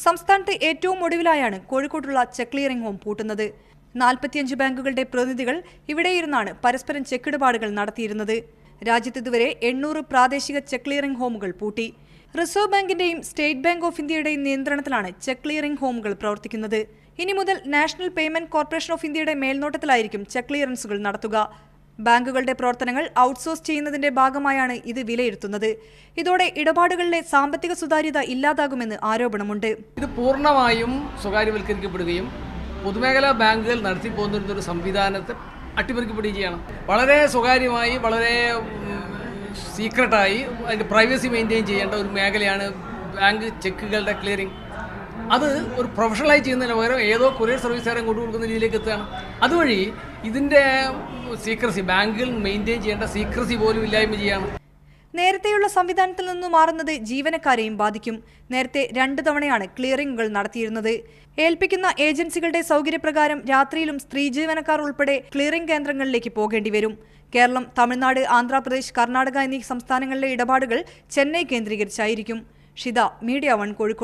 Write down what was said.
സംസ്ഥാനത്തെ ഏറ്റവും ഒടുവിലായാണ് കോഴിക്കോട്ടുള്ള check clearing home പൂട്ടുന്നത്. 45 ബാങ്കുകളുടെ പ്രതിനിധികൾ ഇവിടെയിരുന്നാണ് പരസ്പരം ചെക്കിടപാടുകൾ നടത്തിയിരുന്നത്. രാജ്യത്ത് ഇതുവരെ 800 പ്രാദേശിക ചെക്ക് ക്ലിയറിംഗ് ഹോമുകൾ പൂട്ടി. റിസർവ് ബാങ്കിന്റെയും സ്റ്റേറ്റ് ബാങ്ക് ഓഫ് ഇന്ത്യയുടെയും നിയന്ത്രണത്തിലാണ് ചെക്ക് ക്ലിയറിംഗ് ഹോമുകൾ പ്രവർത്തിക്കുന്നത്. ഇനി മുതൽ നാഷണൽ പേയ്മെന്റ് കോർപ്പറേഷൻ ഓഫ് ഇന്ത്യയുടെ മേൽനോട്ടത്തിലായിരിക്കും ചെക്ക് ക്ലിയറൻസുകൾ നടത്തുക. ബാങ്കുകളുടെ പ്രവർത്തനങ്ങൾ ഔട്ട്സോഴ്സ് ചെയ്യുന്നതിന്റെ ഭാഗമായാണ് ഇത് വിലയിരുത്തുന്നത്. ഇതോടെ ഇടപാടുകളിലെ സാമ്പത്തിക സുതാര്യത ഇല്ലാതാകുമെന്ന് ആരോപണമുണ്ട്. ഇത് പൂർണ്ണമായും സ്വകാര്യവൽക്കരിക്കപ്പെടുകയും പൊതുമേഖലാ ബാങ്കുകൾ നടത്തിപ്പോകുന്ന ഒരു സംവിധാനത്തെ അട്ടിമറിക്കപ്പെടുകയും ചെയ്യണം. വളരെ സ്വകാര്യമായി, വളരെ സീക്രട്ടായി അതിൻ്റെ പ്രൈവസി മെയിൻറ്റെയിൻ ചെയ്യേണ്ട ഒരു മേഖലയാണ് ബാങ്ക് ചെക്കുകളുടെ ക്ലിയറിംഗ്. അത് ഒരു പ്രൊഫഷണലായി ചെയ്യുന്നതിന് പകരം ഏതോ കൊറിയർ സർവീസുകാരെ കൊണ്ടു കൊടുക്കുന്ന രീതിയിലേക്ക് എത്തുകയാണ്. അതുവഴി ഇതിൻ്റെ സീക്രസി, ബാങ്കുകൾ മെയിൻറ്റെയിൻ ചെയ്യേണ്ട സീക്രസി പോലും ഇല്ലായ്മ ചെയ്യുകയാണ്. നേരത്തെയുള്ള സംവിധാനത്തിൽ നിന്നും മാറുന്നത് ജീവനക്കാരെയും ബാധിക്കും. നേരത്തെ 2 തവണയാണ് ക്ലിയറിംഗുകൾ നടത്തിയിരുന്നത്. ഏൽപ്പിക്കുന്ന ഏജൻസികളുടെ സൗകര്യപ്രകാരം രാത്രിയിലും സ്ത്രീ ജീവനക്കാർ ഉൾപ്പെടെ ക്ലിയറിംഗ് കേന്ദ്രങ്ങളിലേക്ക് പോകേണ്ടി വരും. കേരളം, തമിഴ്നാട്, ആന്ധ്രാപ്രദേശ്, കർണാടക എന്നീ സംസ്ഥാനങ്ങളിലെ ഇടപാടുകൾ ചെന്നൈ കേന്ദ്രീകരിച്ചായിരിക്കും. ഷിത, മീഡിയ 1, കോഴിക്കോട്.